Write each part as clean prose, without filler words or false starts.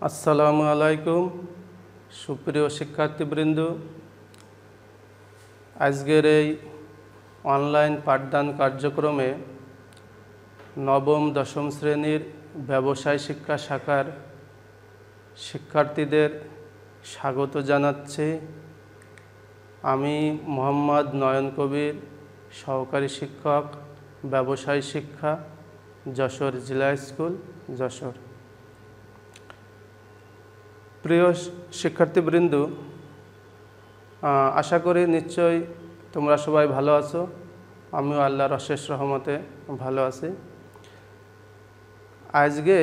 আসসালামু আলাইকুম সুপ্রিয় শিক্ষার্থীবৃন্দ, আজকের এই অনলাইন পাঠদান কার্যক্রমে নবম দশম শ্রেণীর ব্যবসায় শিক্ষা শাখার শিক্ষার্থীদের স্বাগত জানাচ্ছি। আমি মোহাম্মদ নয়ন কবির, সহকারী শিক্ষক, ব্যবসায় শিক্ষা, যশোর জিলা স্কুল, যশোর। প্রিয় শিক্ষার্থীবৃন্দ, আশা করি নিশ্চয়ই তোমরা সবাই ভালো আছো। আমিও আল্লাহর অশেষ রহমতে ভালো আছি। আজকে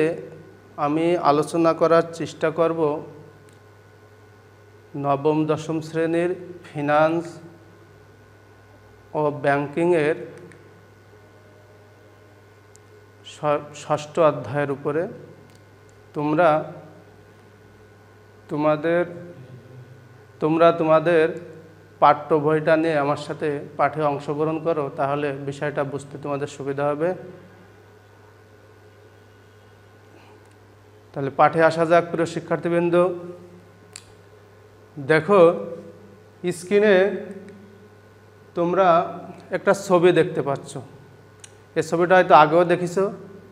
আমি আলোচনা করার চেষ্টা করব নবম দশম শ্রেণীর ফিনান্স ও ব্যাংকিংয়ের ষষ্ঠ অধ্যায়ের উপরে। তোমরা তোমাদের পাঠ্য বইটা নিয়ে আমার সাথে পাঠে অংশগ্রহণ করো, তাহলে বিষয়টা বুঝতে তোমাদের সুবিধা হবে। তাহলে পাঠে আসা যাক। প্রিয় শিক্ষার্থীবৃন্দ, দেখো স্ক্রিনে তোমরা একটা ছবি দেখতে পাচ্ছ। এই ছবিটা হয়তো আগেও দেখেছো,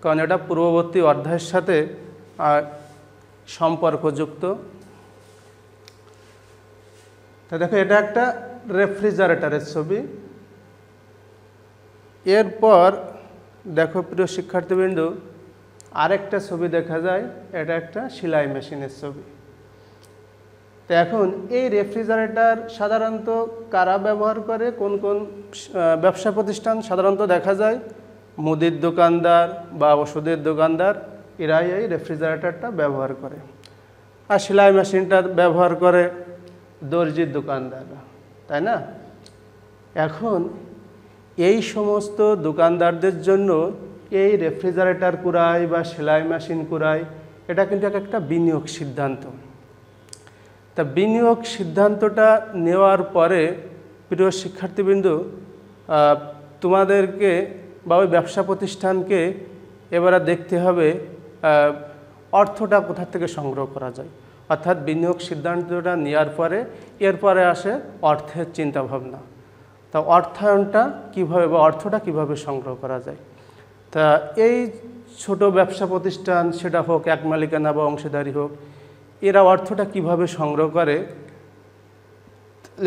কারণ এটা পূর্ববর্তী অধ্যায়ের সাথে সম্পর্কযুক্ত। তা দেখো, এটা একটা রেফ্রিজারেটরের ছবি। এরপর দেখো প্রিয় শিক্ষার্থীবৃন্দ, আরেকটা ছবি দেখা যায়, এটা একটা সেলাই মেশিনের ছবি। তো এখন এই রেফ্রিজারেটর সাধারণত কারা ব্যবহার করে, কোন কোন ব্যবসা প্রতিষ্ঠান? সাধারণত দেখা যায় মুদির দোকানদার বা ওষুধের দোকানদার, এরাই এই রেফ্রিজারেটরটা ব্যবহার করে। আর সেলাই মেশিনটা ব্যবহার করে দর্জির দোকানদাররা, তাই না? এখন এই সমস্ত দোকানদারদের জন্য এই রেফ্রিজারেটর কুড়াই বা সেলাই মেশিন কুড়াই, এটা কিন্তু একটা বিনিয়োগ সিদ্ধান্ত। তা বিনিয়োগ সিদ্ধান্তটা নেওয়ার পরে প্রিয় শিক্ষার্থীবৃন্দ, তোমাদেরকে বা ওই ব্যবসা প্রতিষ্ঠানকে এবারে দেখতে হবে অর্থটা কোথা থেকে সংগ্রহ করা যায়। অর্থাৎ বিনিয়োগ সিদ্ধান্তটা নেওয়ার পরে এরপরে আসে অর্থের চিন্তাভাবনা। তা অর্থায়নটা কীভাবে বা অর্থটা কীভাবে সংগ্রহ করা যায়। তা এই ছোট ব্যবসা প্রতিষ্ঠান, সেটা হোক এক মালিকানা বা অংশীদারি হোক, এরা অর্থটা কিভাবে সংগ্রহ করে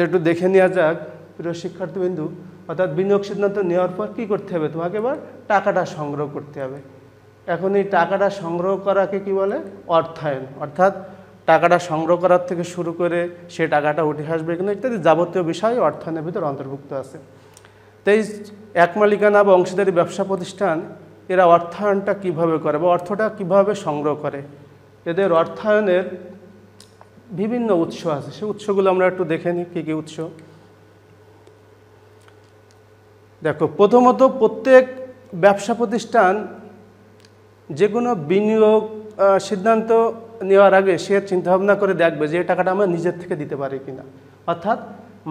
একটু দেখে নেওয়া যাক। প্রিয় শিক্ষার্থীবৃন্দু, অর্থাৎ বিনিয়োগ সিদ্ধান্ত নেওয়ার পর কী করতে হবে? তোমাকে এবার টাকাটা সংগ্রহ করতে হবে। এখন এই টাকাটা সংগ্রহ করাকে কি বলে? অর্থায়ন। অর্থাৎ টাকাটা সংগ্রহ করার থেকে শুরু করে সে টাকাটা উঠে আসবে কিনা ইত্যাদি যাবতীয় বিষয় অর্থায়নের ভিতর অন্তর্ভুক্ত আছে। তাই এক মালিকানা বা অংশীদারি ব্যবসা প্রতিষ্ঠান এরা অর্থায়নটা কিভাবে করে বা অর্থটা কিভাবে সংগ্রহ করে, এদের অর্থায়নের বিভিন্ন উৎস আছে। সেই উৎসগুলো আমরা একটু দেখে নিই, কী কী উৎস। দেখো, প্রথমত প্রত্যেক ব্যবসা প্রতিষ্ঠান যে কোনো বিনিয়োগ সিদ্ধান্ত নেওয়ার আগে সে চিন্তাভাবনা করে দেখবে যে এই টাকাটা আমরা নিজের থেকে দিতে পারি কিনা, অর্থাৎ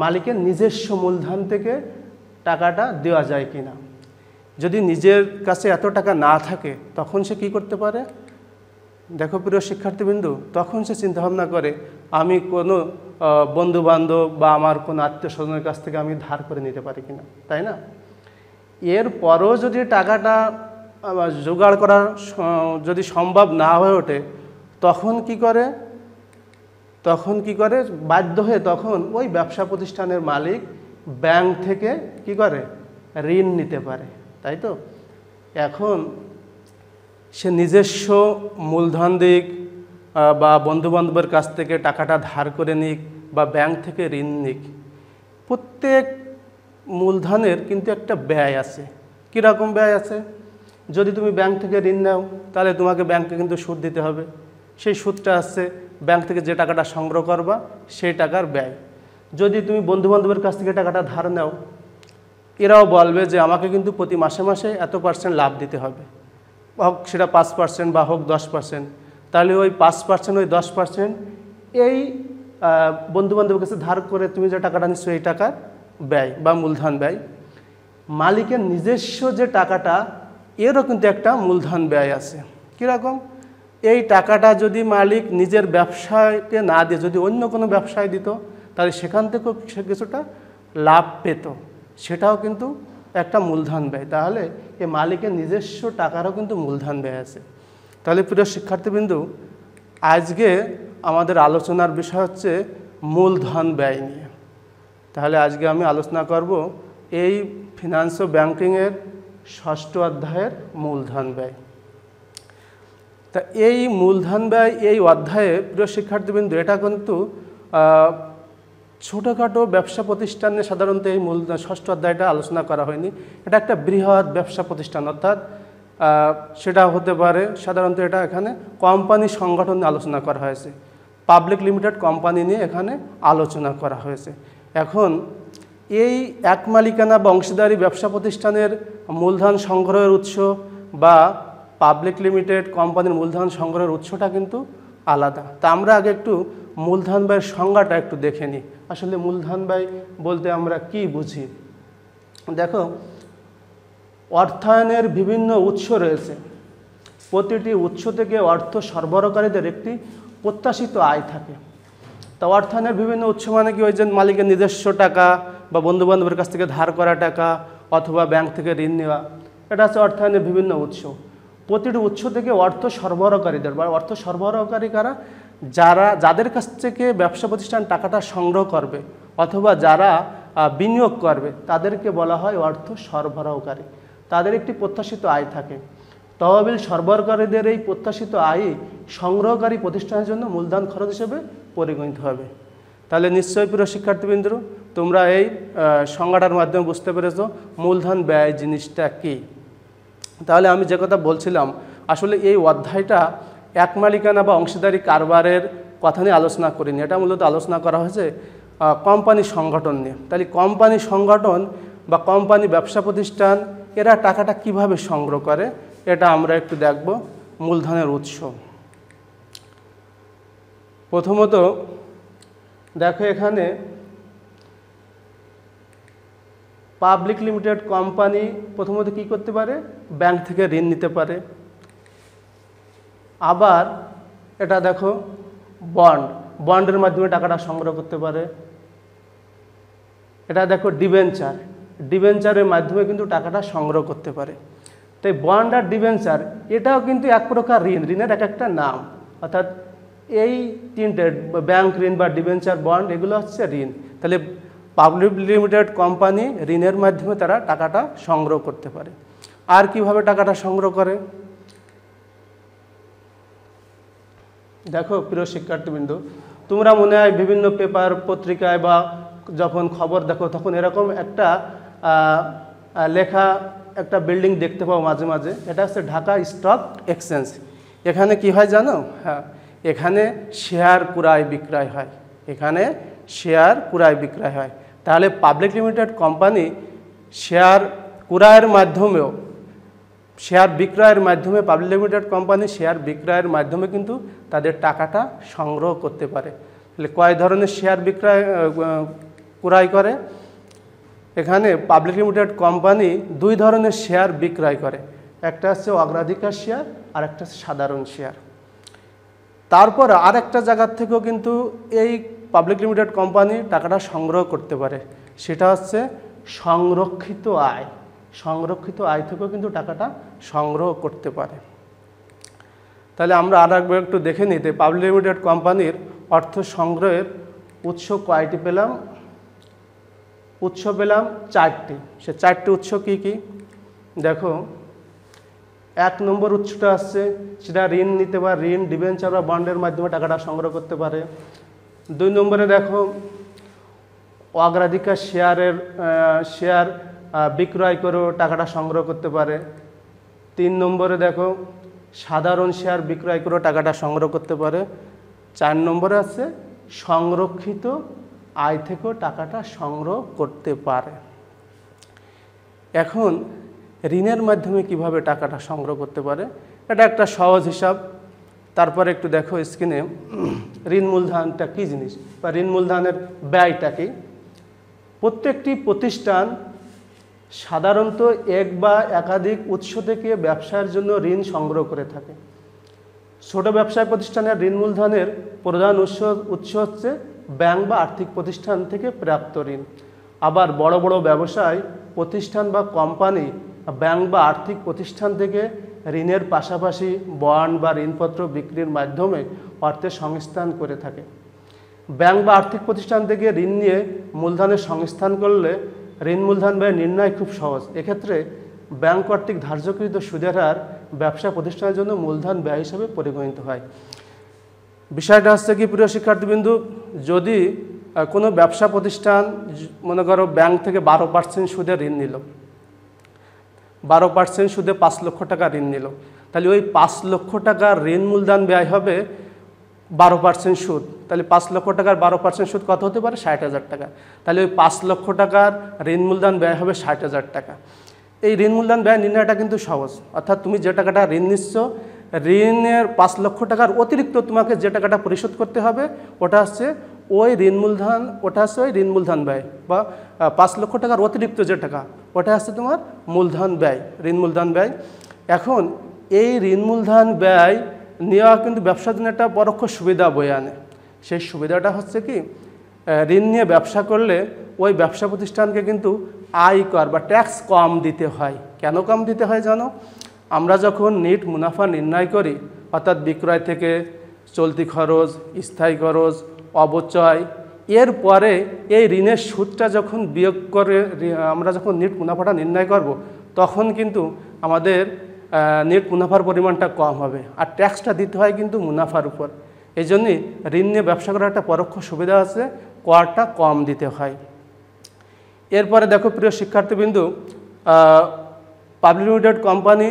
মালিকের নিজস্ব মূলধন থেকে টাকাটা দেওয়া যায় কিনা। যদি নিজের কাছে এত টাকা না থাকে তখন সে কি করতে পারে? দেখো প্রিয় শিক্ষার্থীবৃন্দু, তখন সে চিন্তাভাবনা করে আমি কোনো বন্ধুবান্ধব বা আমার কোনো আত্মীয় স্বজনের কাছ থেকে আমি ধার করে নিতে পারি কিনা, তাই না? এরপরও যদি টাকাটা জোগাড় করা যদি সম্ভব না হয়ে ওঠে, তখন কি করে? বাধ্য হয়ে তখন ওই ব্যবসা প্রতিষ্ঠানের মালিক ব্যাংক থেকে কি করে? ঋণ নিতে পারে, তাই তো? এখন সে নিজস্ব মূলধন দিক বা বন্ধুবান্ধবের কাছ থেকে টাকাটা ধার করে নিক বা ব্যাংক থেকে ঋণ নিক, প্রত্যেক মূলধনের কিন্তু একটা ব্যয় আছে। কীরকম ব্যয় আছে? যদি তুমি ব্যাংক থেকে ঋণ নাও, তাহলে তোমাকে ব্যাংকে কিন্তু সুদ দিতে হবে। সেই সুদটা আসছে ব্যাংক থেকে যে টাকাটা সংগ্রহ করবা সেই টাকার ব্যয়। যদি তুমি বন্ধুবান্ধবের কাছ থেকে টাকাটা ধার নাও, এরাও বলবে যে আমাকে কিন্তু প্রতি মাসে মাসে এত % লাভ দিতে হবে, হোক সেটা 5% বা হোক 10%। তাহলে ওই 5% ওই 10% এই বন্ধুবান্ধবের কাছে ধার করে তুমি যে টাকাটা নিচ্ছ এই টাকার ব্যয় বা মূলধন ব্যয়। মালিকের নিজস্ব যে টাকাটা, এরও কিন্তু একটা মূলধন ব্যয় আছে। কীরকম? এই টাকাটা যদি মালিক নিজের ব্যবসায়কে না দিয়ে যদি অন্য কোনো ব্যবসায় দিত, তাহলে সেখান থেকেও সে কিছুটা লাভ পেত, সেটাও কিন্তু একটা মূলধন ব্যয়। তাহলে এই মালিকের নিজস্ব টাকারও কিন্তু মূলধন ব্যয় আছে। তাহলে প্রিয় শিক্ষার্থীবৃন্দ, আজকে আমাদের আলোচনার বিষয় হচ্ছে মূলধন ব্যয় নিয়ে। তাহলে আজকে আমি আলোচনা করব এই ফিনান্স ও ব্যাংকিংয়ের 6ষ্ঠ অধ্যায়ের মূলধন ব্যয়। তা এই মূলধন ব্যয় এই অধ্যায়ে প্রিয় শিক্ষার্থীবৃন্দ, এটা কিন্তু ছোটোখাটো ব্যবসা প্রতিষ্ঠানে সাধারণত এই মূলধন 6ষ্ঠ অধ্যায়টা আলোচনা করা হয়নি। এটা একটা বৃহৎ ব্যবসা প্রতিষ্ঠান, অর্থাৎ সেটা হতে পারে সাধারণত এটা এখানে কোম্পানি সংগঠন নিয়ে আলোচনা করা হয়েছে, পাবলিক লিমিটেড কোম্পানি নিয়ে এখানে আলোচনা করা হয়েছে। এখন এই এক মালিকানা বা অংশীদারি ব্যবসা প্রতিষ্ঠানের মূলধন সংগ্রহের উৎস বা পাবলিক লিমিটেড কোম্পানির মূলধন সংগ্রহের উৎসটা কিন্তু আলাদা। তা আমরা আগে একটু মূলধন ব্যয়ের সংজ্ঞাটা একটু দেখে নিই। আসলে মূলধন ব্যয় বলতে আমরা কি বুঝি? দেখো, অর্থায়নের বিভিন্ন উৎস রয়েছে। প্রতিটি উৎস থেকে অর্থ সরবরাহকারীদের একটি প্রত্যাশিত আয় থাকে। তা অর্থায়নের বিভিন্ন উৎস মানে কি? ওই যে মালিকের নিজস্ব টাকা বা বন্ধুবান্ধবের কাছ থেকে ধার করা টাকা অথবা ব্যাংক থেকে ঋণ নেওয়া, এটা হচ্ছে অর্থায়নের বিভিন্ন উৎস। প্রতিটি উৎস থেকে অর্থ সরবরাহকারীদের বা অর্থ সরবরাহকারী কারা? যাদের কাছ থেকে ব্যবসা প্রতিষ্ঠান টাকাটা সংগ্রহ করবে অথবা যারা বিনিয়োগ করবে তাদেরকে বলা হয় অর্থ সরবরাহকারী। তাদের একটি প্রত্যাশিত আয় থাকে। তহবিল সরবরাহকারীদের এই প্রত্যাশিত আয় সংগ্রহকারী প্রতিষ্ঠানের জন্য মূলধন খরচ হিসেবে পরিগণিত হবে। তাহলে নিশ্চয়ই প্রিয় শিক্ষার্থীবৃন্দ, তোমরা এই সংজ্ঞাটার মাধ্যমে বুঝতে পেরেছো মূলধন ব্যয় জিনিসটা কী। তাহলে আমি যে কথা বলছিলাম, আসলে এই অধ্যায়টা এক মালিকানা বা অংশীদারি কারবারের কথা নিয়ে আলোচনা করিনি। এটা মূলত আলোচনা করা হয়েছে কোম্পানি সংগঠন নিয়ে। তাহলে কোম্পানি সংগঠন বা কোম্পানি ব্যবসা প্রতিষ্ঠান এরা টাকাটা কিভাবে সংগ্রহ করে, এটা আমরা একটু দেখব। মূলধনের উৎস, প্রথমত দেখো এখানে পাবলিক লিমিটেড কোম্পানি প্রথমত কি করতে পারে? ব্যাংক থেকে ঋণ নিতে পারে। আবার এটা দেখো বন্ডের মাধ্যমে টাকাটা সংগ্রহ করতে পারে। এটা দেখো ডিবেঞ্চারের মাধ্যমে কিন্তু টাকাটা সংগ্রহ করতে পারে। তাই বন্ড আর ডিবেঞ্চার এটাও কিন্তু এক প্রকার ঋণের এক একটা নাম। অর্থাৎ এই তিনটে ব্যাংক ঋণ বা ডিবেঞ্চার বন্ড এগুলো হচ্ছে ঋণ। তাহলে পাবলিক লিমিটেড কোম্পানি ঋণের মাধ্যমে তারা টাকাটা সংগ্রহ করতে পারে। আর কিভাবে টাকাটা সংগ্রহ করে? দেখো প্রিয় শিক্ষার্থীবৃন্দ, তোমরা মনে হয় বিভিন্ন পেপার পত্রিকায় বা যখন খবর দেখো তখন এরকম একটা লেখা একটা বিল্ডিং দেখতে পাও মাঝে মাঝে। এটা হচ্ছে ঢাকা স্টক এক্সচেঞ্জ। এখানে কি হয় জানো? হ্যাঁ, এখানে শেয়ার ক্রয় বিক্রয় হয়। এখানে শেয়ার ক্রয় বিক্রয় হয়। তাহলে পাবলিক লিমিটেড কোম্পানি শেয়ার ক্রয়ের মাধ্যমেও শেয়ার বিক্রয়ের মাধ্যমে পাবলিক লিমিটেড কোম্পানি শেয়ার বিক্রয়ের মাধ্যমে কিন্তু তাদের টাকাটা সংগ্রহ করতে পারে। তাহলে কয় ধরনের শেয়ার ক্রয় করে? এখানে পাবলিক লিমিটেড কোম্পানি দুই ধরনের শেয়ার বিক্রয় করে। একটা হচ্ছে অগ্রাধিকার শেয়ার আর একটা হচ্ছে সাধারণ শেয়ার। তারপর আর একটা জায়গার থেকেও কিন্তু এই পাবলিক লিমিটেড কোম্পানি টাকাটা সংগ্রহ করতে পারে। সেটা হচ্ছে সংরক্ষিত আয়। সংরক্ষিত আয় থেকেও কিন্তু টাকাটা সংগ্রহ করতে পারে। তাহলে আমরা আর একটু দেখে নিতে পাবলিক লিমিটেড কোম্পানির অর্থ সংগ্রহের উৎস কয়টি পেলাম? উৎস পেলাম 4টি। সে 4টি উৎস কি কি? দেখো, 1 নম্বর উৎসটা আসছে সেটা ঋণ নিতে পারে, ঋণ ডিবেঞ্চার বা বন্ডের মাধ্যমে টাকাটা সংগ্রহ করতে পারে। 2 নম্বরে দেখো অগ্রাধিকার শেয়ার বিক্রয় করেও টাকাটা সংগ্রহ করতে পারে। 3 নম্বরে দেখো সাধারণ শেয়ার বিক্রয় করেও টাকাটা সংগ্রহ করতে পারে। 4 নম্বরে আছে সংরক্ষিত আয় থেকেও টাকাটা সংগ্রহ করতে পারে। এখন ঋণের মাধ্যমে কিভাবে টাকাটা সংগ্রহ করতে পারে, এটা একটা সহজ হিসাব। তারপরে একটু দেখো স্ক্রিনে ঋণ মূলধনটা কী জিনিস বা ঋণ মূলধনের ব্যয়টা কি। প্রত্যেকটি প্রতিষ্ঠান সাধারণত 1 বা একাধিক উৎস থেকে ব্যবসার জন্য ঋণ সংগ্রহ করে থাকে। ছোট ব্যবসায় প্রতিষ্ঠানের ঋণ মূলধনের প্রধান উৎস হচ্ছে ব্যাংক বা আর্থিক প্রতিষ্ঠান থেকে প্রাপ্ত ঋণ। আবার বড় বড় ব্যবসায় প্রতিষ্ঠান বা কোম্পানি ব্যাংক বা আর্থিক প্রতিষ্ঠান থেকে ঋণের পাশাপাশি বন্ড বা ঋণপত্র বিক্রির মাধ্যমে অর্থের সংস্থান করে থাকে। ব্যাংক বা আর্থিক প্রতিষ্ঠান থেকে ঋণ নিয়ে মূলধনের সংস্থান করলে ঋণ মূলধন ব্যয় নির্ণয় খুব সহজ। এক্ষেত্রে ব্যাংক কর্তৃক ধার্যকৃত সুদের হার ব্যবসা প্রতিষ্ঠানের জন্য মূলধন ব্যয় হিসেবে পরিগণিত হয়। বিষয়টা হচ্ছে কি প্রিয় শিক্ষার্থীবৃন্দু, যদি কোনো ব্যবসা প্রতিষ্ঠান মনে করো ব্যাংক থেকে 12% সুদে ঋণ নিল, 12% সুদে 5 লক্ষ টাকা ঋণ নিল, তাহলে ওই 5 লক্ষ টাকার ঋণ মূলধন ব্যয় হবে 12% সুদ। তাহলে 5 লক্ষ টাকার 12% সুদ কত হতে পারে? 60,000 টাকা। তাহলে ওই 5 লক্ষ টাকার ঋণ মূলধন ব্যয় হবে 60,000 টাকা। এই ঋণ মূলধন ব্যয় নির্ণয়টা কিন্তু সহজ, অর্থাৎ তুমি যে টাকাটা ঋণ নিচ্ছ, ঋণের 5 লক্ষ টাকার অতিরিক্ত তোমাকে যে টাকাটা পরিশোধ করতে হবে ওটা হচ্ছে ওই ঋণ মূলধন ব্যয়, বা 5 লক্ষ টাকার অতিরিক্ত যে টাকা ওটা হচ্ছে তোমার মূলধন ব্যয়, ঋণ মূলধন ব্যয়। এখন এই ঋণ মূলধন ব্যয় নেওয়া কিন্তু ব্যবসার জন্য একটা পরোক্ষ সুবিধা বয়ে আনে। সেই সুবিধাটা হচ্ছে কি, ঋণ নিয়ে ব্যবসা করলে ওই ব্যবসা প্রতিষ্ঠানকে কিন্তু আয়কর বা ট্যাক্স কম দিতে হয়। কেন কম দিতে হয় জানো? আমরা যখন নেট মুনাফা নির্ণয় করি, অর্থাৎ বিক্রয় থেকে চলতি খরচ, স্থায়ী খরচ, অবচয়, এরপরে এই ঋণের সুদটা যখন বিয়োগ করে আমরা যখন নেট মুনাফাটা নির্ণয় করব, তখন কিন্তু আমাদের নেট মুনাফার পরিমাণটা কম হবে, আর ট্যাক্সটা দিতে হয় কিন্তু মুনাফার উপর। এই জন্যই ঋণ নিয়ে ব্যবসা করার একটা পরোক্ষ সুবিধা আছে, করটা কম দিতে হয়। এরপরে দেখো প্রিয় শিক্ষার্থীবৃন্দু, পাবলিক লিমিটেড কোম্পানি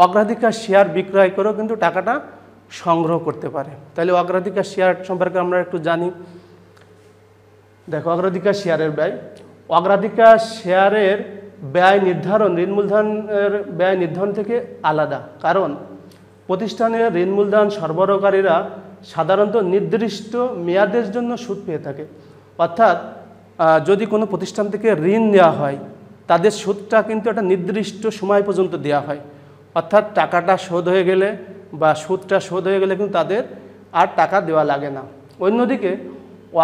অগ্রাধিকার শেয়ার বিক্রয় করেও কিন্তু টাকাটা সংগ্রহ করতে পারে। তাহলে অগ্রাধিকার শেয়ার সম্পর্কে আমরা একটু জানি। দেখো, অগ্রাধিকার শেয়ারের ব্যয়, অগ্রাধিকার শেয়ারের ব্যয় নির্ধারণ ঋণ মূলধনের ব্যয় নির্ধারণ থেকে আলাদা, কারণ প্রতিষ্ঠানের ঋণ মূলধন সরবরাহকারীরা সাধারণত নির্দিষ্ট মেয়াদের জন্য সুদ পেয়ে থাকে। অর্থাৎ যদি কোনো প্রতিষ্ঠান থেকে ঋণ নেওয়া হয়, তাদের সুদটা কিন্তু একটা নির্দিষ্ট সময় পর্যন্ত দেওয়া হয়। অর্থাৎ টাকাটা শোধ হয়ে গেলে বা সুদটা শোধ হয়ে গেলে কিন্তু তাদের আর টাকা দেওয়া লাগে না। অন্যদিকে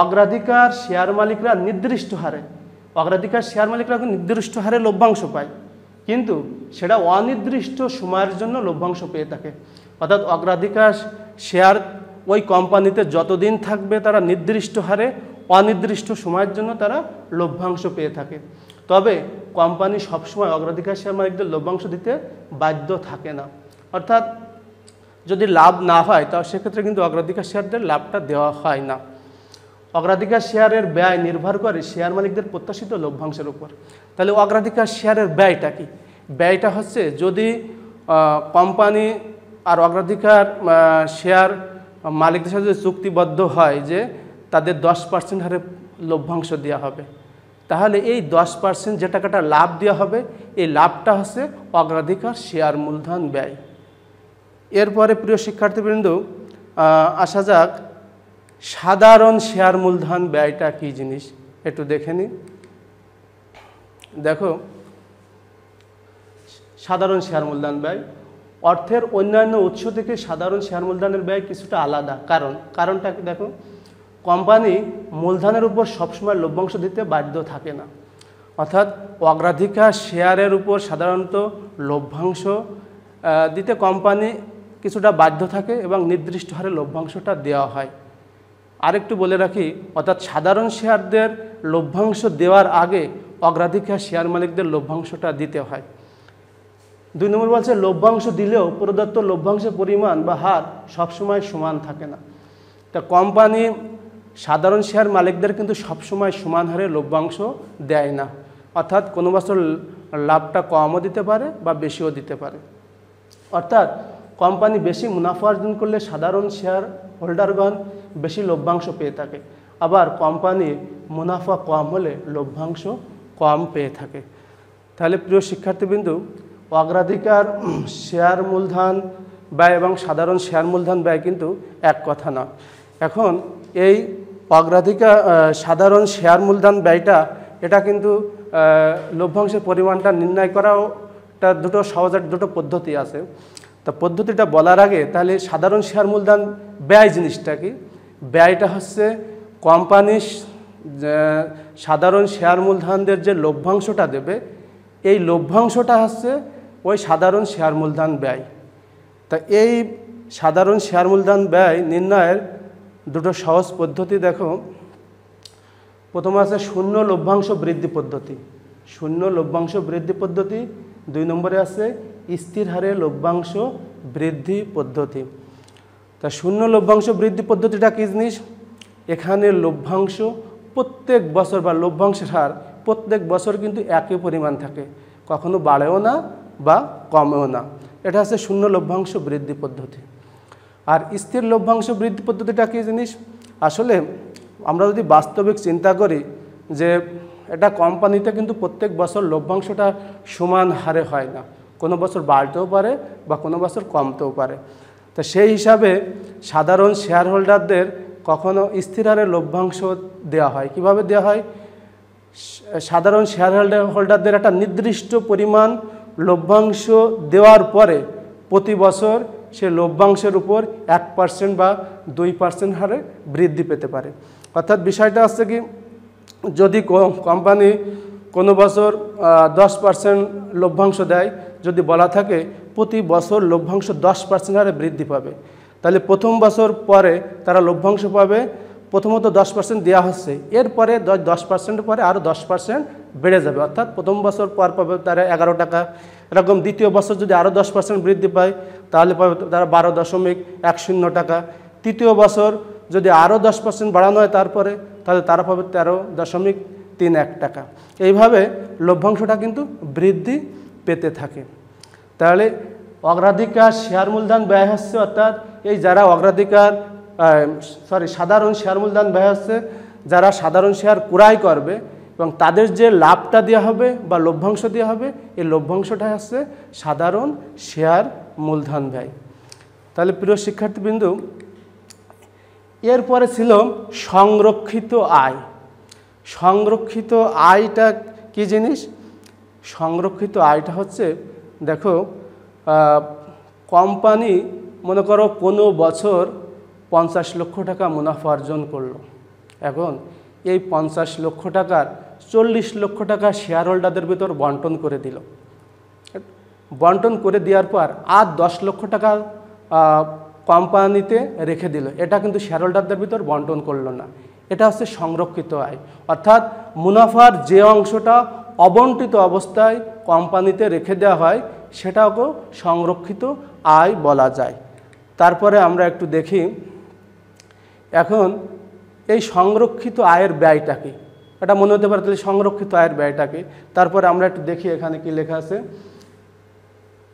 অগ্রাধিকার শেয়ার মালিকরা নির্দিষ্ট হারে নির্দিষ্ট হারে লভ্যাংশ পায়, কিন্তু সেটা অনির্দিষ্ট সময়ের জন্য লভ্যাংশ পেয়ে থাকে। অর্থাৎ অগ্রাধিকার শেয়ার ওই কোম্পানিতে যতদিন থাকবে তারা নির্দিষ্ট হারে অনির্দিষ্ট সময়ের জন্য তারা লভ্যাংশ পেয়ে থাকে। তবে কোম্পানি সবসময় অগ্রাধিকার শেয়ার মালিকদের লভ্যাংশ দিতে বাধ্য থাকে না। অর্থাৎ যদি লাভ না হয় তাহলে সেক্ষেত্রে কিন্তু অগ্রাধিকার শেয়ারদের লাভটা দেওয়া হয় না। অগ্রাধিকার শেয়ারের ব্যয় নির্ভর করে শেয়ার মালিকদের প্রত্যাশিত লভ্যাংশের উপর। তাহলে অগ্রাধিকার শেয়ারের ব্যয়টা কি? ব্যয়টা হচ্ছে যদি কোম্পানি আর অগ্রাধিকার শেয়ার মালিকদের সাথে চুক্তিবদ্ধ হয় যে তাদের 10% হারে লভ্যাংশ দেওয়া হবে, তাহলে এই 10% যে টাকাটা লাভ দেওয়া হবে, এই লাভটা হচ্ছে অগ্রাধিকার শেয়ার মূলধন ব্যয়। এরপরে প্রিয় শিক্ষার্থীবৃন্দ, আসা যাক সাধারণ শেয়ার মূলধন ব্যয়টা কী জিনিস একটু দেখে নিই। দেখো, সাধারণ শেয়ার মূলধন ব্যয় অর্থের অন্যান্য উৎস থেকে সাধারণ শেয়ার মূলধনের ব্যয় কিছুটা আলাদা। কারণটা কি? দেখো, কোম্পানি মূলধনের উপর সবসময় লভ্যাংশ দিতে বাধ্য থাকে না। অর্থাৎ অগ্রাধিকার শেয়ারের উপর সাধারণত লভ্যাংশ দিতে কোম্পানি কিছুটা বাধ্য থাকে এবং নির্দিষ্ট হারে লভ্যাংশটা দেওয়া হয়। আরেকটু বলে রাখি, অর্থাৎ সাধারণ শেয়ারদের লভ্যাংশ দেওয়ার আগে অগ্রাধিকার শেয়ার মালিকদের লভ্যাংশটা দিতে হয়। 2 নম্বর বলছে, লভ্যাংশ দিলেও প্রদত্ত লভ্যাংশের পরিমাণ বা হার সবসময় সমান থাকে না। তা কোম্পানি সাধারণ শেয়ার মালিকদের কিন্তু সবসময় সমান হারে লভ্যাংশ দেয় না। অর্থাৎ কোনো বছর লাভটা কমও দিতে পারে বা বেশিও দিতে পারে। অর্থাৎ কোম্পানি বেশি মুনাফা অর্জন করলে সাধারণ শেয়ার হোল্ডারগণ বেশি লভ্যাংশ পেয়ে থাকে, আবার কোম্পানি মুনাফা কম হলে লভ্যাংশ কম পেয়ে থাকে। তাহলে প্রিয় শিক্ষার্থীবৃন্দু, অগ্রাধিকার শেয়ার মূলধন ব্যয় এবং সাধারণ শেয়ার মূলধন ব্যয় কিন্তু এক কথা না। এখন এই অগ্রাধিকার সাধারণ শেয়ার মূলধন ব্যয়টা এটা কিন্তু লভ্যাংশের পরিমাণটা নির্ণয় করাও দুটো সহজ দুটো পদ্ধতি আছে। তা পদ্ধতিটা বলার আগে তাহলে সাধারণ শেয়ার মূলধন ব্যয় জিনিসটা কি? ব্যয়টা হচ্ছে কোম্পানি সাধারণ শেয়ার মূলধনদের যে লভ্যাংশটা দেবে, এই লভ্যাংশটা হচ্ছে ওই সাধারণ শেয়ার মূলধন ব্যয়। তা এই সাধারণ শেয়ার মূলধন ব্যয় নির্ণয়ের দুটো সহজ পদ্ধতি দেখো। প্রথমে আছে শূন্য লভ্যাংশ বৃদ্ধি পদ্ধতি, শূন্য লভ্যাংশ বৃদ্ধি পদ্ধতি। 2 নম্বরে আছে স্থির হারে লভ্যাংশ বৃদ্ধি পদ্ধতি। তা শূন্য লভ্যাংশ বৃদ্ধি পদ্ধতিটা কী জিনিস? এখানে লভ্যাংশ প্রত্যেক বছর বা লভ্যাংশের হার প্রত্যেক বছর কিন্তু একই পরিমাণ থাকে, কখনো বাড়েও না বা কমেও না। এটা হচ্ছে শূন্য লভ্যাংশ বৃদ্ধি পদ্ধতি। আর স্থির লভ্যাংশ বৃদ্ধি পদ্ধতিটা কী জিনিস? আসলে আমরা যদি বাস্তবিক চিন্তা করি যে এটা কোম্পানিতে কিন্তু প্রত্যেক বছর লভ্যাংশটা সমান হারে হয় না, কোনো বছর বাড়তেও পারে বা কোনো বছর কমতেও পারে। তো সেই হিসাবে সাধারণ শেয়ার হোল্ডারদের কখনো স্থির হারে লভ্যাংশ দেওয়া হয়। কিভাবে দেওয়া হয়? সাধারণ শেয়ার হোল্ডারদের একটা নির্দিষ্ট পরিমাণ লভ্যাংশ দেওয়ার পরে প্রতি বছর সে লভ্যাংশের উপর 1% বা 2% হারে বৃদ্ধি পেতে পারে। অর্থাৎ বিষয়টা হচ্ছে কি, যদি কোম্পানি কোনো বছর 10% লভ্যাংশ দেয়, যদি বলা থাকে প্রতি বছর লভ্যাংশ 10% হারে বৃদ্ধি পাবে, তাহলে প্রথম বছর পরে তারা লভ্যাংশ পাবে প্রথমত 10% দেওয়া হচ্ছে, এরপরে 10%-এর পরে আরও 10% বেড়ে যাবে। অর্থাৎ প্রথম বছর পর পাবে তারা 11 টাকা, এরকম দ্বিতীয় বছর যদি আরও 10% বৃদ্ধি পায় তাহলে পাবে তারা 12.10 টাকা। তৃতীয় বছর যদি আরও 10% বাড়ানো হয় তারপরে, তাহলে তারা পাবে 13.31 টাকা। এইভাবে লভ্যাংশটা কিন্তু বৃদ্ধি পেতে থাকে। তাহলে অগ্রাধিকার শেয়ার মূলধন ব্যয় হচ্ছে, অর্থাৎ এই যারা সাধারণ শেয়ার মূলধন ব্যয় হচ্ছে, যারা সাধারণ শেয়ার ক্রয় করবে এবং তাদের যে লাভটা দেওয়া হবে বা লভ্যাংশ দেওয়া হবে, এই লভ্যাংশটা হচ্ছে সাধারণ শেয়ার মূলধন ব্যয়। তাহলে প্রিয় শিক্ষার্থীবৃন্দ, এরপরে ছিল সংরক্ষিত আয়। সংরক্ষিত আয়টা কি জিনিস? সংরক্ষিত আয়টা হচ্ছে, দেখো, কোম্পানি মনে করো কোনো বছর 50 লক্ষ টাকা মুনাফা অর্জন করলো। এখন এই 50 লক্ষ টাকার 40 লক্ষ টাকা শেয়ার হোল্ডারদের ভিতর বন্টন করে দিল। বন্টন করে দেওয়ার পর আর 10 লক্ষ টাকা কোম্পানিতে রেখে দিল। এটা কিন্তু শেয়ার হোল্ডারদের ভিতর বন্টন করলো না। এটা হচ্ছে সংরক্ষিত আয়। অর্থাৎ মুনাফার যে অংশটা অবন্টিত অবস্থায় কোম্পানিতে রেখে দেওয়া হয় সেটাকেও সংরক্ষিত আয় বলা যায়। তারপরে আমরা একটু দেখি এখন এই সংরক্ষিত আয়ের ব্যয়টা কি। এটা মনে হতে পারে তাহলে সংরক্ষিত আয়ের ব্যয়টা কি। তারপরে আমরা একটু দেখি এখানে কি লেখা আছে।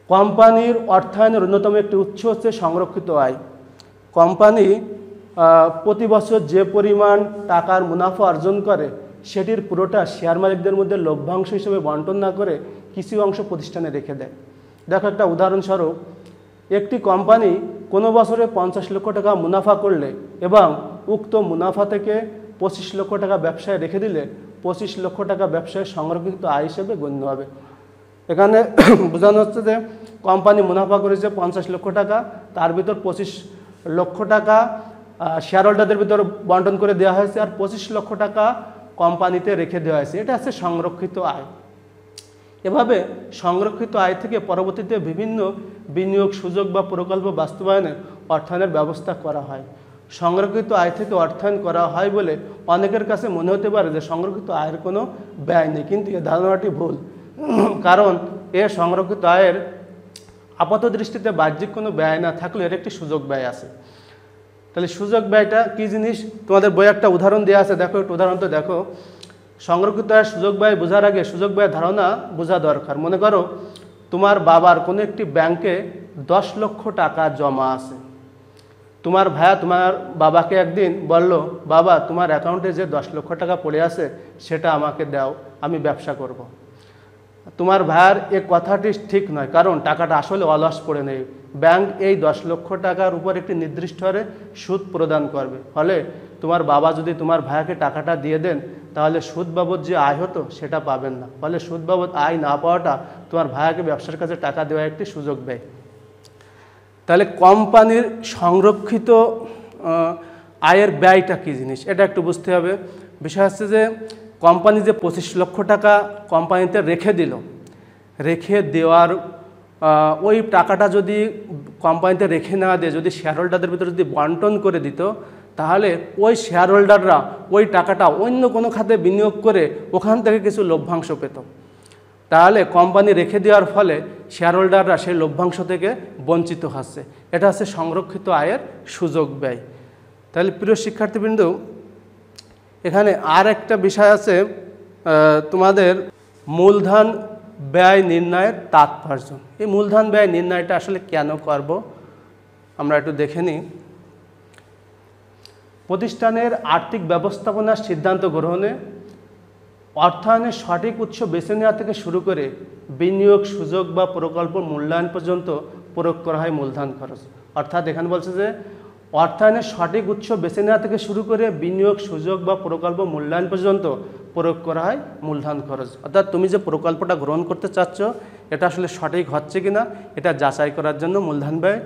কোম্পানির অর্থায়নের অন্যতম একটি উৎস হচ্ছে সংরক্ষিত আয়। কোম্পানি প্রতি বছর যে পরিমাণ টাকার মুনাফা অর্জন করে সেটির পুরোটা শেয়ার মালিকদের মধ্যে লভ্যাংশ হিসেবে বন্টন না করে কিছু অংশ প্রতিষ্ঠানে রেখে দেয়। দেখো, একটা উদাহরণস্বরূপ, একটি কোম্পানি কোনো বছরে 50 লক্ষ টাকা মুনাফা করলে এবং উক্ত মুনাফা থেকে 25 লক্ষ টাকা ব্যবসায় রেখে দিলে 25 লক্ষ টাকা ব্যবসায় সংরক্ষিত আয় হিসেবে গণ্য হবে। এখানে বোঝানো হচ্ছে যে কোম্পানি মুনাফা করেছে 50 লক্ষ টাকা, তার ভিতর 25 লক্ষ টাকা শেয়ার হোল্ডারদের ভিতর বন্টন করে দেওয়া হয়েছে আর 25 লক্ষ টাকা কোম্পানিতে রেখে দেওয়া হয়েছে। এটা হচ্ছে সংরক্ষিত আয়। এভাবে সংরক্ষিত আয় থেকে পরবর্তীতে বিভিন্ন বিনিয়োগ সুযোগ বা প্রকল্প বাস্তবায়নে অর্থায়নের ব্যবস্থা করা হয়। সংরক্ষিত আয় থেকে অর্থায়ন করা হয় বলে অনেকের কাছে মনে হতে পারে যে সংরক্ষিত আয়ের কোনো ব্যয় নেই, কিন্তু এ ধারণাটি ভুল। কারণ এ সংরক্ষিত আয়ের আপাত দৃষ্টিতে বাহ্যিক কোনো ব্যয় না থাকলে এর একটি সুযোগ ব্যয় আছে। তাহলে সুযোগ ব্যয়টা কী জিনিস? তোমাদের বইয়ে একটা উদাহরণ দেওয়া আছে, দেখো একটু উদাহরণটা দেখো। সংরক্ষিত আয়ের সুযোগ ব্যয় বোঝার আগে সুযোগ ব্যয়ের ধারণা বোঝা দরকার। মনে করো তোমার বাবার কোনো একটি ব্যাংকে 10 লক্ষ টাকা জমা আছে। তোমার ভাইয়া তোমার বাবাকে একদিন বলল, বাবা তোমার অ্যাকাউন্টে যে 10 লক্ষ টাকা পড়ে আছে সেটা আমাকে দাও, আমি ব্যবসা করব। তোমার ভাইয়ার এ কথাটি ঠিক নয়, কারণ টাকাটা আসলে অলস পড়ে নেই। ব্যাংক এই 10 লক্ষ টাকার উপর একটি নির্দিষ্ট হারে সুদ প্রদান করবে। ফলে তোমার বাবা যদি তোমার ভাইয়াকে টাকাটা দিয়ে দেন তাহলে সুদ বাবদ যে আয় হতো সেটা পাবেন না। ফলে সুদ বাবদ আয় না পাওয়াটা তোমার ভাইয়াকে ব্যবসার কাছে টাকা দেওয়া একটি সুযোগ ব্যয়। তাহলে কোম্পানির সংরক্ষিত আয়ের ব্যয়টা কী জিনিস এটা একটু বুঝতে হবে। বিষয় হচ্ছে যে কোম্পানি যে 25 লক্ষ টাকা কোম্পানিতে রেখে দিল, রেখে দেওয়ার ওই টাকাটা যদি কোম্পানিতে রেখে না দিয়ে যদি শেয়ার হোল্ডারদের ভিতরে যদি বন্টন করে দিত, তাহলে ওই শেয়ার হোল্ডাররা ওই টাকাটা অন্য কোনো খাতে বিনিয়োগ করে ওখান থেকে কিছু লভ্যাংশ পেত। তাহলে কোম্পানি রেখে দেওয়ার ফলে শেয়ার হোল্ডাররা সেই লভ্যাংশ থেকে বঞ্চিত হচ্ছে। এটা হচ্ছে সংরক্ষিত আয়ের সুযোগ ব্যয়। তাহলে প্রিয় শিক্ষার্থীবৃন্দ, এখানে আর একটা বিষয় আছে, তোমাদের মূলধন ব্যয় নির্ণয়ের তাৎপর্য। এই মূলধন ব্যয় নির্ণয়টা আসলে কেন করব আমরা একটু দেখে নিই। প্রতিষ্ঠানের আর্থিক ব্যবস্থাপনার সিদ্ধান্ত গ্রহণে অর্থায়নের সঠিক উৎস বেছে নেওয়া থেকে শুরু করে বিনিয়োগ সুযোগ বা প্রকল্প মূল্যায়ন পর্যন্ত প্রয়োগ করা হয় মূলধন খরচ। অর্থাৎ এখানে বলছে যে অর্থায়নের সঠিক উৎস বেছে নেওয়া থেকে শুরু করে বিনিয়োগ সুযোগ বা প্রকল্প মূল্যায়ন পর্যন্ত প্রয়োগ করা হয় মূলধন খরচ। অর্থাৎ তুমি যে প্রকল্পটা গ্রহণ করতে চাচ্ছ এটা আসলে সঠিক হচ্ছে কিনা এটা যাচাই করার জন্য মূলধন ব্যয়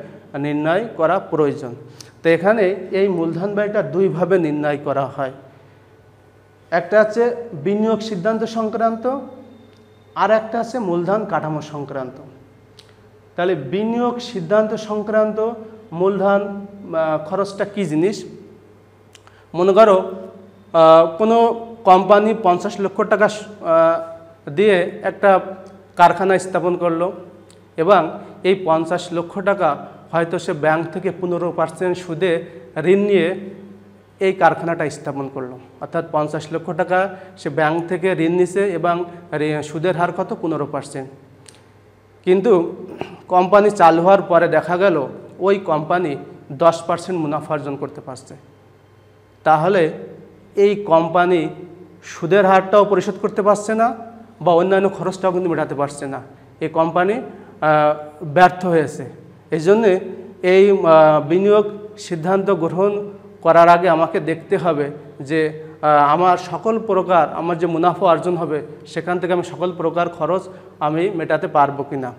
নির্ণয় করা প্রয়োজন। তো এখানে এই মূলধন ব্যয়টা দুইভাবে নির্ণয় করা হয়। একটা হচ্ছে বিনিয়োগ সিদ্ধান্ত সংক্রান্ত, আর একটা আছে মূলধন কাঠামো সংক্রান্ত। তাহলে বিনিয়োগ সিদ্ধান্ত সংক্রান্ত মূলধন খরচটা কী জিনিস? মনে করো কোনো কোম্পানি 50 লক্ষ টাকা দিয়ে একটা কারখানা স্থাপন করলো এবং এই 50 লক্ষ টাকা হয়তো সে ব্যাংক থেকে 15% সুদে ঋণ নিয়ে এই কারখানাটা স্থাপন করলো। অর্থাৎ 50 লক্ষ টাকা সে ব্যাংক থেকে ঋণ নিছে এবং সুদের হার কত? 15%। কিন্তু কোম্পানি চালু হওয়ার পরে দেখা গেল ওই কোম্পানি 10% মুনাফা অর্জন করতে পারছে। তাহলে এই কোম্পানি সুদের হারটাও পরিশোধ করতে পারছে না বা অন্যান্য খরচটাও কিন্তু মেটাতে পারছে না। এই কোম্পানি ব্যর্থ হয়েছে। এই জন্যে এই বিনিয়োগ সিদ্ধান্ত গ্রহণ করার আগে আমাকে দেখতে হবে যে আমার সকল প্রকার আমার যে মুনাফা অর্জন হবে সেখান থেকে আমি সকল প্রকার খরচ আমি মেটাতে পারবো কি না।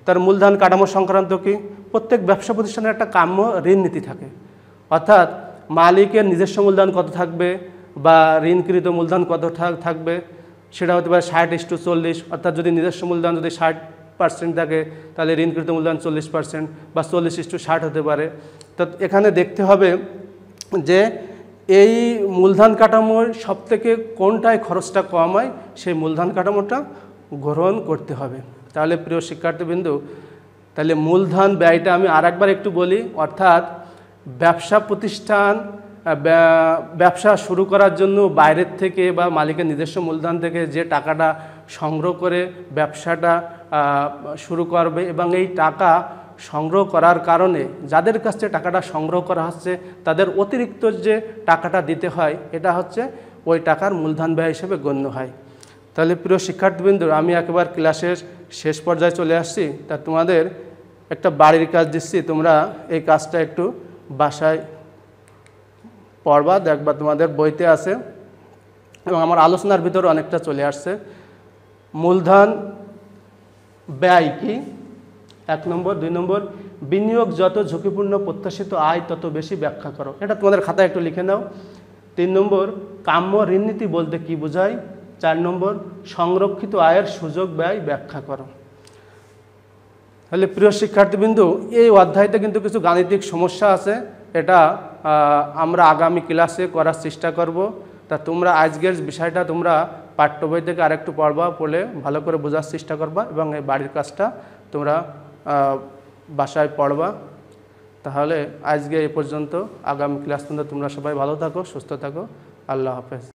তার মূলধন কাঠামো সংক্রান্ত কি? প্রত্যেক ব্যবসা প্রতিষ্ঠানের একটা কাম্য ঋণ নীতি থাকে। অর্থাৎ মালিকের নিজস্ব মূলধন কত থাকবে বা ঋণকৃত মূলধন কত থাকবে, সেটা হতে পারে 60:40। অর্থাৎ যদি নিজস্ব মূলধন যদি 60% থাকে তাহলে ঋণকৃত মূলধন 40% বা 40:60 হতে পারে। তো এখানে দেখতে হবে যে এই মূলধন কাঠামোর সবথেকে কোনটায় খরচটা কম হয় সেই মূলধন কাঠামোটা গ্রহণ করতে হবে। তাহলে প্রিয় শিক্ষার্থীবৃন্দ, তাহলে মূলধন ব্যয়টা আমি আরেকবার একটু বলি। অর্থাৎ ব্যবসা প্রতিষ্ঠান ব্যবসা শুরু করার জন্য বাইরের থেকে বা মালিকের নিজস্ব মূলধন থেকে যে টাকাটা সংগ্রহ করে ব্যবসাটা শুরু করবে এবং এই টাকা সংগ্রহ করার কারণে যাদের কাছ থেকে টাকাটা সংগ্রহ করা হচ্ছে তাদের অতিরিক্ত যে টাকাটা দিতে হয় এটা হচ্ছে ওই টাকার মূলধন ব্যয় হিসেবে গণ্য হয়। তাহলে প্রিয় শিক্ষার্থীবৃন্দ, আমি একেবারে ক্লাসের শেষ পর্যায়ে চলে আসছি। তা তোমাদের একটা বাড়ির কাজ দিচ্ছি, তোমরা এই কাজটা একটু বাসায় পড়বা, দেখবা তোমাদের বইতে আছে এবং আমার আলোচনার ভিতরে অনেকটা চলে আসছে। মূলধন ব্যয় কি? 1 নম্বর। 2 নম্বর, বিনিয়োগ যত ঝুঁকিপূর্ণ প্রত্যাশিত আয় তত বেশি ব্যাখ্যা করো। এটা তোমাদের খাতায় একটু লিখে নাও। 3 নম্বর, কাম্য ঋণনীতি বলতে কি বোঝায়? 4 নম্বর, সংরক্ষিত আয়ের সুযোগ ব্যয় ব্যাখ্যা করো। তাহলে প্রিয় শিক্ষার্থীবৃন্দ, এই অধ্যায়তে কিন্তু কিছু গাণিতিক সমস্যা আছে, এটা আমরা আগামী ক্লাসে করার চেষ্টা করব। তা তোমরা আজকের বিষয়টা তোমরা পাঠ্য বই থেকে আরেকটু পড়বা, পড়লে ভালো করে বোঝার চেষ্টা করবা এবং এই বাড়ির কাজটা তোমরা বাসায় পড়বা। তাহলে আজকে এই পর্যন্ত, আগামী ক্লাস পর্যন্ত তোমরা সবাই ভালো থাকো, সুস্থ থাকো। আল্লাহ হাফেজ।